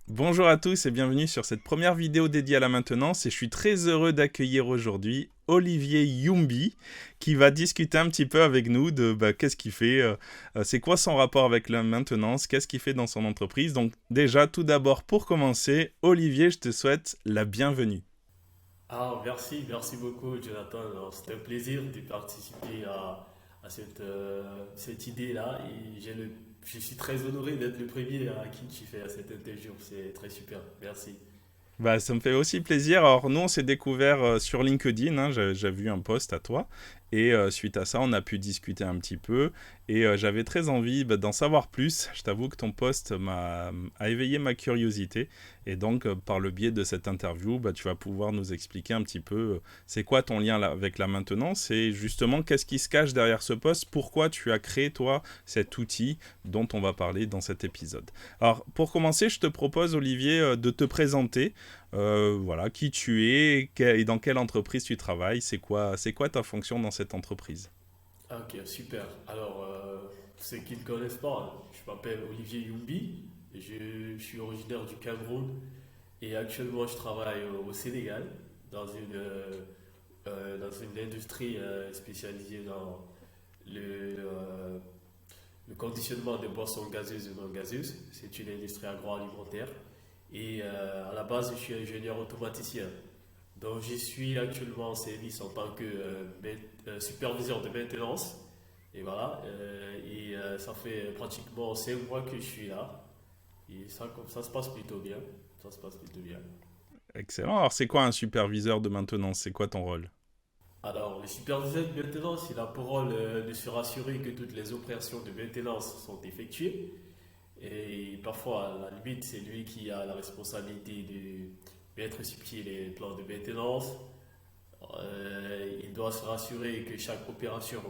Bonjour à tous et bienvenue sur cette première vidéo dédiée à la maintenance et je suis très heureux d'accueillir aujourd'hui Olivier Youmbi qui va discuter un petit peu avec nous de qu'est-ce qu'il fait, c'est quoi son rapport avec la maintenance, qu'est-ce qu'il fait dans son entreprise. Donc déjà tout d'abord pour commencer, Olivier, je te souhaite la bienvenue. Ah, merci beaucoup, Jonathan. Alors, c'est un plaisir de participer à cette idée-là et je suis très honoré d'être le premier à qui tu fais cette interview. C'est très super. Merci. Bah, ça me fait aussi plaisir. Alors, nous, on s'est découvert sur LinkedIn, hein, j'ai vu un post à toi. Et suite à ça, on a pu discuter un petit peu. Et j'avais très envie d'en savoir plus. Je t'avoue que ton post a éveillé ma curiosité. Et donc, par le biais de cette interview, tu vas pouvoir nous expliquer un petit peu c'est quoi ton lien avec la maintenance et justement, qu'est-ce qui se cache derrière ce post. Pourquoi tu as créé, toi, cet outil dont on va parler dans cet épisode. Alors, pour commencer, je te propose, Olivier, de te présenter. Voilà, qui tu es et dans quelle entreprise tu travailles. C'est quoi ta fonction dans cette entreprise? Ah, ok, super. Alors, pour ceux qui ne connaissent pas, je m'appelle Olivier Youmbi. Je suis originaire du Cameroun et actuellement je travaille au Sénégal dans dans une industrie spécialisée dans le, le conditionnement des boissons gazeuses et non gazeuses. C'est une industrie agroalimentaire. Et à la base, je suis ingénieur automaticien. Donc, j'y suis actuellement en service en tant que superviseur de maintenance. Et voilà. Ça fait pratiquement 5 mois que je suis là. Et ça se passe plutôt bien. Ça se passe plutôt bien. Excellent. Alors, c'est quoi un superviseur de maintenance? C'est quoi ton rôle? Alors, le superviseur de maintenance, il a pour rôle de se rassurer que toutes les opérations de maintenance sont effectuées. Et parfois, à la limite, c'est lui qui a la responsabilité de mettre sur pied les plans de maintenance. Il doit se rassurer que chaque opération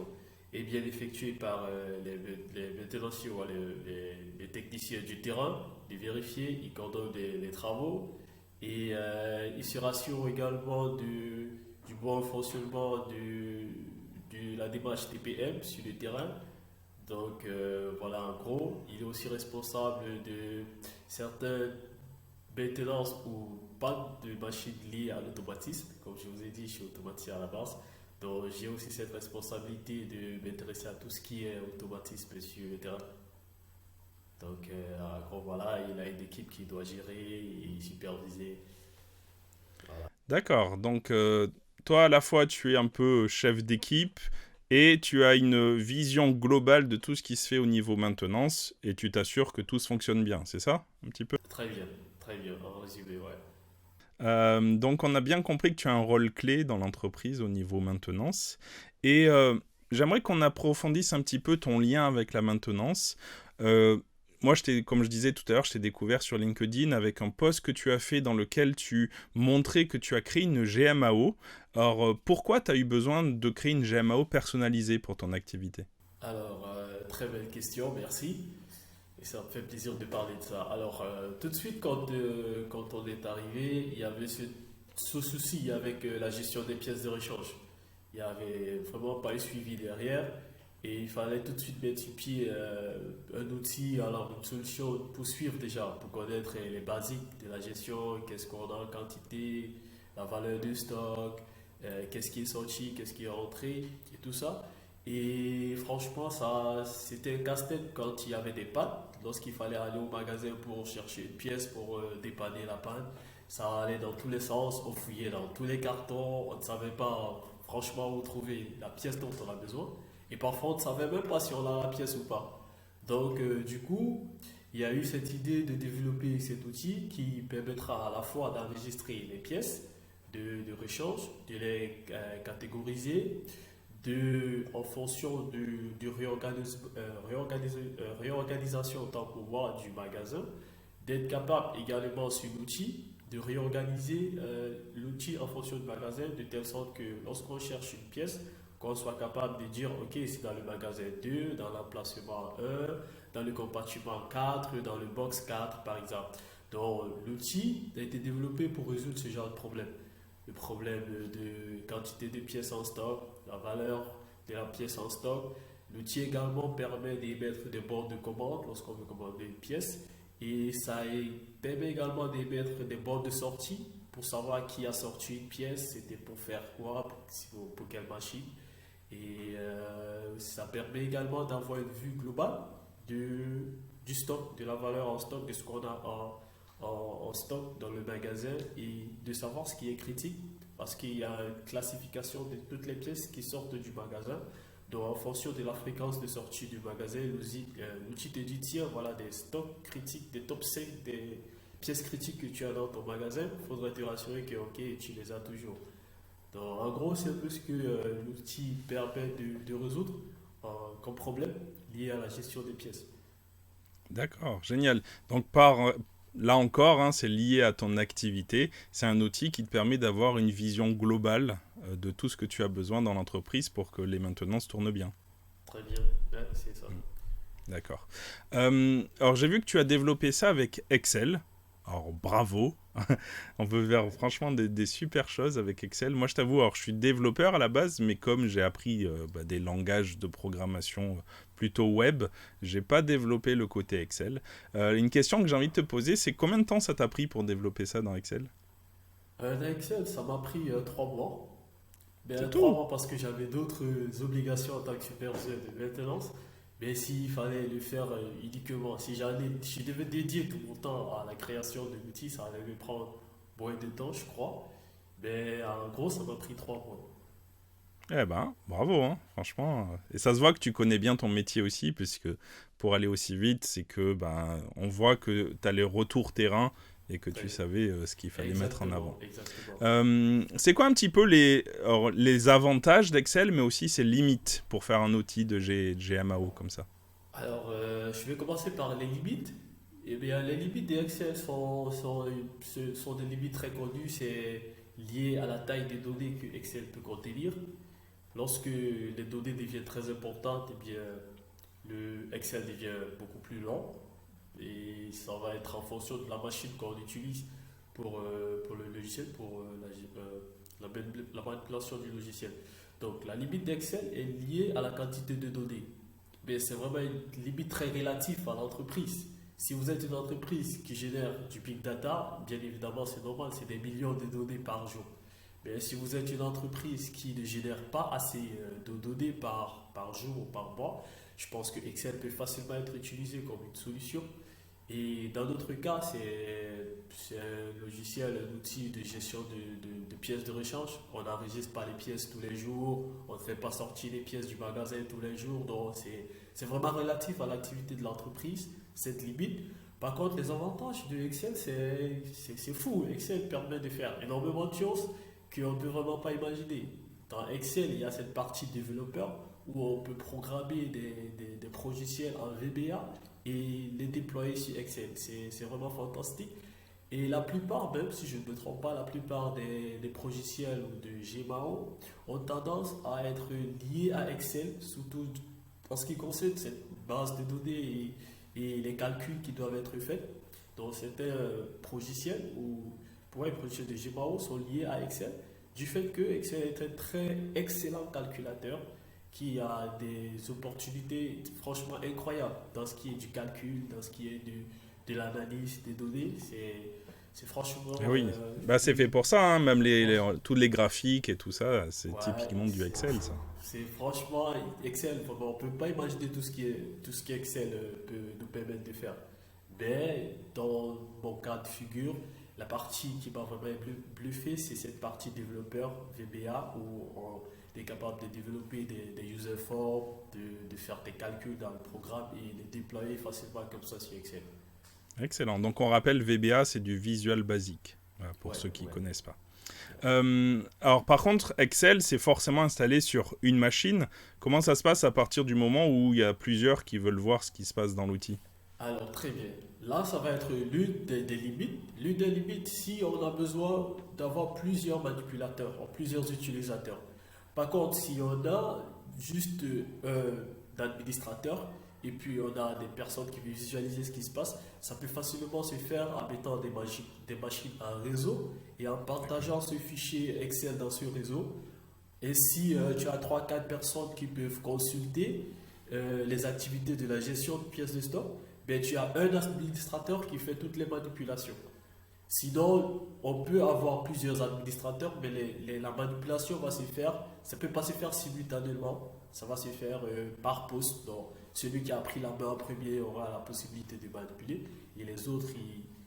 est bien effectuée par les maintenanciers ou les techniciens du terrain, de vérifier, ils coordonnent les travaux et il se rassure également du bon fonctionnement de la démarche TPM sur le terrain. Donc voilà, en gros, il est aussi responsable de certaines maintenances ou pas de machines liées à l'automatisme. Comme je vous ai dit, je suis automaticien à la base. Donc j'ai aussi cette responsabilité de m'intéresser à tout ce qui est automatisme sur le terrain. Donc en gros, voilà, il a une équipe qui doit gérer et superviser. Voilà. D'accord. Donc, toi, à la fois, tu es un peu chef d'équipe et tu as une vision globale de tout ce qui se fait au niveau maintenance et tu t'assures que tout se fonctionne bien. C'est ça, un petit peu? Très bien, en résumé, ouais. Donc on a bien compris que tu as un rôle clé dans l'entreprise au niveau maintenance. Et j'aimerais qu'on approfondisse un petit peu ton lien avec la maintenance. Euh, Moi, comme je disais tout à l'heure, je t'ai découvert sur LinkedIn avec un post que tu as fait dans lequel tu montrais que tu as créé une GMAO. Alors, pourquoi tu as eu besoin de créer une GMAO personnalisée pour ton activité? Alors, très belle question, merci. Et ça me fait plaisir de parler de ça. Alors, tout de suite, quand on est arrivé, il y avait ce souci avec la gestion des pièces de rechange. Il n'y avait vraiment pas eu suivi derrière. Et il fallait tout de suite mettre sur pied un outil, alors une solution pour suivre déjà, pour connaître les basiques de la gestion, qu'est-ce qu'on a en quantité, la valeur du stock, qu'est-ce qui est sorti, qu'est-ce qui est rentré, et tout ça. Et franchement, ça, c'était un casse-tête quand il y avait des pannes. Lorsqu'il fallait aller au magasin pour chercher une pièce pour dépanner la panne, ça allait dans tous les sens, on fouillait dans tous les cartons, on ne savait pas franchement où trouver la pièce dont on a besoin. Et parfois, on ne savait même pas si on a la pièce ou pas. Donc, du coup, il y a eu cette idée de développer cet outil qui permettra à la fois d'enregistrer les pièces de rechange, de les catégoriser, en fonction du réorganisation autant pour moi du magasin, d'être capable également sur l'outil de réorganiser l'outil en fonction du magasin de telle sorte que lorsqu'on cherche une pièce, qu'on soit capable de dire ok c'est dans le magasin 2, dans l'emplacement 1, dans le compartiment 4, dans le box 4 par exemple. Donc l'outil a été développé pour résoudre ce genre de problème. Le problème de quantité de pièces en stock, la valeur de la pièce en stock. L'outil également permet d'émettre des bons de commande lorsqu'on veut commander une pièce Et ça permet également d'émettre des bornes de sortie pour savoir qui a sorti une pièce, c'était pour faire quoi, pour quelle machine. Et ça permet également d'avoir une vue globale de, du stock, de la valeur en stock, de ce qu'on a en stock dans le magasin et de savoir ce qui est critique parce qu'il y a une classification de toutes les pièces qui sortent du magasin. Donc, en fonction de la fréquence de sortie du magasin, l'outil te dit tiens, voilà des stocks critiques, des top 5 des pièces critiques que tu as dans ton magasin. Il faudrait te rassurer que ok, tu les as toujours. Donc, en gros, c'est un peu ce que l'outil permet de résoudre comme problème lié à la gestion des pièces. D'accord, génial. Donc là encore, hein, c'est lié à ton activité. C'est un outil qui te permet d'avoir une vision globale de tout ce que tu as besoin dans l'entreprise pour que les maintenances tournent bien. Très bien, ouais, c'est ça. D'accord. Alors j'ai vu que tu as développé ça avec Excel. Alors bravo. On peut faire franchement des super choses avec Excel. Moi je t'avoue, alors je suis développeur à la base, mais comme j'ai appris des langages de programmation plutôt web, j'ai pas développé le côté Excel. Une question que j'ai envie de te poser, c'est combien de temps ça t'a pris pour développer ça dans Excel? Dans Excel, ça m'a pris 3 mois. C'est Ben, trois tout. mois parce que j'avais d'autres obligations en tant que superviseur de maintenance. Mais s'il fallait le faire uniquement, si je devais dédier tout mon temps à la création de l'outil, ça allait me prendre moins de temps, je crois. Mais en gros, ça m'a pris 3 mois. Eh ben, bravo, hein, franchement. Et ça se voit que tu connais bien ton métier aussi, puisque pour aller aussi vite, c'est que ben, on voit que tu as les retours terrain et que tu Très- savais ce qu'il fallait mettre en avant. Exactement, exactement. C'est quoi un petit peu les avantages d'Excel, mais aussi ses limites pour faire un outil de GMAO comme ça? Alors, je vais commencer par les limites. Eh bien, les limites d'Excel sont des limites très connues. C'est lié à la taille des données que Excel peut contenir. Lorsque les données deviennent très importantes, eh bien, le Excel devient beaucoup plus lent et ça va être en fonction de la machine qu'on utilise pour le logiciel, pour la manipulation du logiciel. Donc la limite d'Excel est liée à la quantité de données. Mais c'est vraiment une limite très relative à l'entreprise. Si vous êtes une entreprise qui génère du big data, bien évidemment c'est normal, c'est des millions de données par jour. Mais si vous êtes une entreprise qui ne génère pas assez de données par jour ou par mois, je pense que Excel peut facilement être utilisé comme une solution. Et dans notre cas, c'est un logiciel, un outil de gestion de pièces de rechange. On n'enregistre pas les pièces tous les jours, on ne fait pas sortir les pièces du magasin tous les jours. Donc, c'est vraiment relatif à l'activité de l'entreprise, cette limite. Par contre, les avantages de Excel, c'est fou. Excel permet de faire énormément de choses qu'on ne peut vraiment pas imaginer. Dans Excel, il y a cette partie développeur où on peut programmer des logiciels en VBA et les déployer sur Excel. C'est vraiment fantastique. Et la plupart, même si je ne me trompe pas, la plupart des logiciels de Gmao ont tendance à être liés à Excel, surtout en ce qui concerne cette base de données et les calculs qui doivent être faits. Donc certains logiciels ou ouais, les logiciels de Gmao sont liés à Excel, du fait que Excel est un très excellent calculateur qui a des opportunités franchement incroyables dans ce qui est du calcul, dans ce qui est de l'analyse des données. C'est franchement Eh oui, bah, c'est fait pour ça, hein, même franch- tous les graphiques et tout ça, c'est ouais, typiquement du Excel, ça. c'est franchement Excel. On ne peut pas imaginer tout ce qui Excel peut nous permettre de faire. Mais dans mon cas de figure, la partie qui m'a vraiment bluffé, c'est cette partie développeur VBA où on est capable de développer des user forms, de faire des calculs dans le programme et les déployer facilement comme ça sur Excel. Excellent. Donc on rappelle, VBA, c'est du Visual Basic, voilà, pour Ouais, ceux qui ne ouais. connaissent pas. Alors par contre, Excel, c'est forcément installé sur une machine. Comment ça se passe à partir du moment où il y a plusieurs qui veulent voir ce qui se passe dans l'outil? Alors, très bien. Là, ça va être l'une des limites. L'une des limites, si on a besoin d'avoir plusieurs manipulateurs, ou plusieurs utilisateurs. Par contre, si on a juste un administrateur et puis on a des personnes qui veulent visualiser ce qui se passe, ça peut facilement se faire en mettant des machines en réseau et en partageant ce fichier Excel dans ce réseau. Et si tu as trois quatre personnes qui peuvent consulter les activités de la gestion de pièces de stock, ben, tu as un administrateur qui fait toutes les manipulations. Sinon, on peut avoir plusieurs administrateurs, mais la manipulation va se faire, ça peut pas se faire simultanément, ça va se faire par poste. Donc, celui qui a pris la main en premier aura la possibilité de manipuler, et les autres,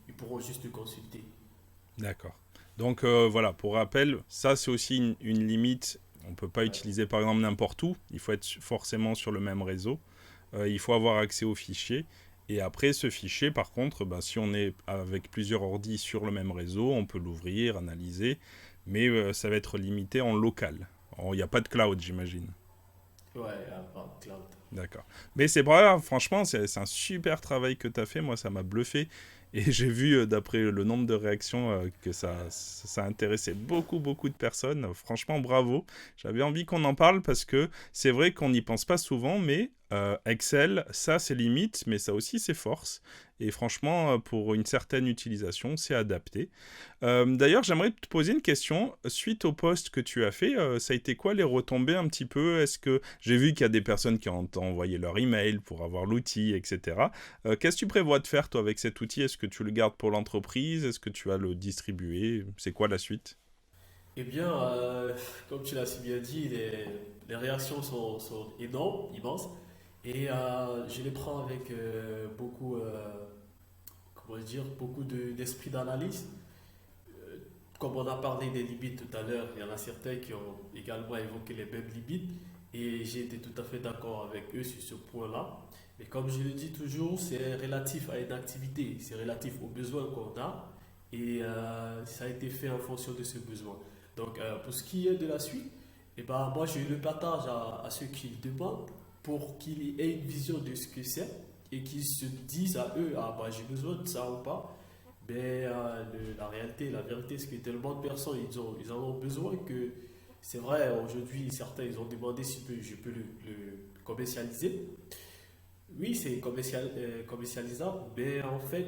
ils pourront juste le consulter. D'accord. Donc voilà, pour rappel, ça c'est aussi une limite. On ne peut pas Ouais. utiliser par exemple n'importe où. Il faut être forcément sur le même réseau. Il faut avoir accès au fichier. Et après, ce fichier, par contre, ben, si on est avec plusieurs ordis sur le même réseau, on peut l'ouvrir, analyser. Mais ça va être limité en local. Il n'y a pas de cloud, j'imagine. Ouais, par cloud. D'accord. Mais c'est pas grave, franchement, c'est un super travail que tu as fait. Moi, ça m'a bluffé. Et j'ai vu, d'après le nombre de réactions, que ça intéressait beaucoup, beaucoup de personnes. Franchement, bravo. J'avais envie qu'on en parle parce que c'est vrai qu'on n'y pense pas souvent, mais Excel, ça, c'est limite, mais ça aussi, c'est force. Et franchement, pour une certaine utilisation, c'est adapté. D'ailleurs, j'aimerais te poser une question. Suite au post que tu as fait, ça a été quoi les retombées un petit peu? Est-ce que j'ai vu qu'il y a des personnes qui ont envoyé leur email pour avoir l'outil, etc. Qu'est-ce que tu prévois de faire toi avec cet outil? Est-ce que tu le gardes pour l'entreprise? Est-ce que tu vas le distribuer? C'est quoi la suite? Eh bien, comme tu l'as si bien dit, les réactions sont énormes, immenses, et je les prends avec beaucoup, comment dire, beaucoup d'esprit d'analyse. Comme on a parlé des limites tout à l'heure, il y en a certains qui ont également évoqué les mêmes limites et j'ai été tout à fait d'accord avec eux sur ce point-là. Mais comme je le dis toujours, c'est relatif à une activité, c'est relatif aux besoins qu'on a et ça a été fait en fonction de ce besoin. Donc pour ce qui est de la suite, eh ben, moi je le partage à ceux qui le demandent pour qu'ils aient une vision de ce que c'est et qu'ils se disent à eux, ah bah j'ai besoin de ça ou pas. Mais la réalité, la vérité, c'est que tellement de personnes, ils en ont besoin que c'est vrai, aujourd'hui, certains, ils ont demandé si je peux le commercialiser. Oui, c'est commercialisable, mais en fait,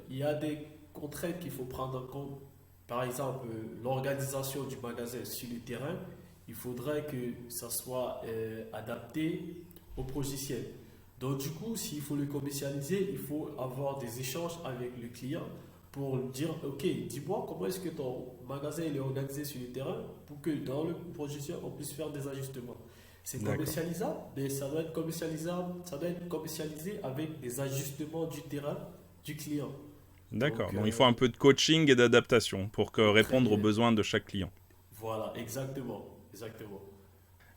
il y a des contraintes qu'il faut prendre en compte. Par exemple, l'organisation du magasin sur le terrain, il faudrait que ça soit adapté au logiciel. Donc du coup, s'il faut le commercialiser, il faut avoir des échanges avec le client pour lui dire, ok, dis-moi comment est-ce que ton magasin il est organisé sur le terrain pour que dans le logiciel, on puisse faire des ajustements. C'est D'accord. commercialisable, mais ça doit être commercialisable, ça doit être commercialisé avec des ajustements du terrain du client. D'accord. Donc, Donc il faut un peu de coaching et d'adaptation pour très répondre aux bien. besoins de chaque client. Voilà, exactement. Exactement.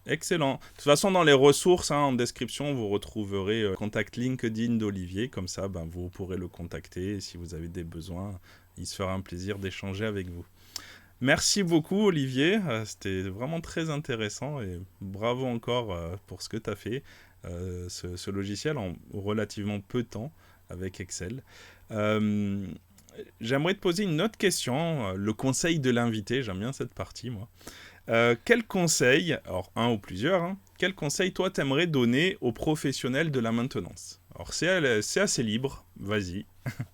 Excellent. De toute façon, dans les ressources, hein, en description, vous retrouverez contact LinkedIn d'Olivier. Comme ça, ben, vous pourrez le contacter. Et si vous avez des besoins, il se fera un plaisir d'échanger avec vous. Merci beaucoup, Olivier. C'était vraiment très intéressant et bravo encore pour ce que tu as fait. Ce logiciel en relativement peu de temps avec Excel. Euh, J'aimerais te poser une autre question. Le conseil de l'invité, j'aime bien cette partie, moi. Quel conseil, alors un ou plusieurs, hein, quel conseil toi t'aimerais donner aux professionnels de la maintenance? Alors c'est assez libre, vas-y.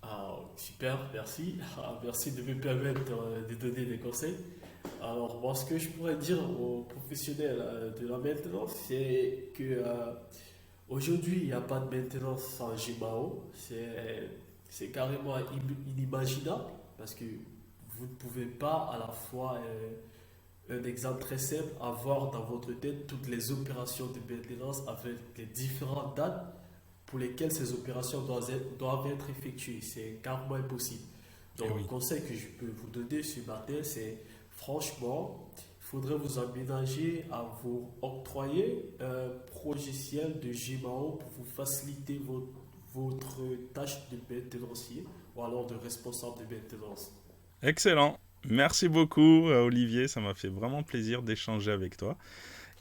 Ah, super, merci. Ah, merci de me permettre de donner des conseils. Alors, moi, ce que je pourrais dire aux professionnels de la maintenance, c'est que aujourd'hui, il n'y a pas de maintenance sans GMAO. C'est carrément inimaginable parce que vous ne pouvez pas à la fois, un exemple très simple, avoir dans votre tête toutes les opérations de maintenance avec les différentes dates pour lesquelles ces opérations doivent être effectuées. C'est carrément impossible. Eh Donc, le oui. conseil que je peux vous donner ce matin, c'est franchement, il faudrait vous aménager à vous octroyer un logiciel de GMAO pour vous faciliter votre tâche de maintenancier ou alors de responsable de maintenance. Excellent. Merci beaucoup, Olivier. Ça m'a fait vraiment plaisir d'échanger avec toi.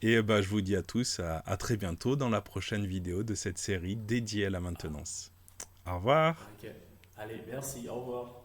Et bah, je vous dis à tous à très bientôt dans la prochaine vidéo de cette série dédiée à la maintenance. Au revoir. Ok. Allez, merci, au revoir.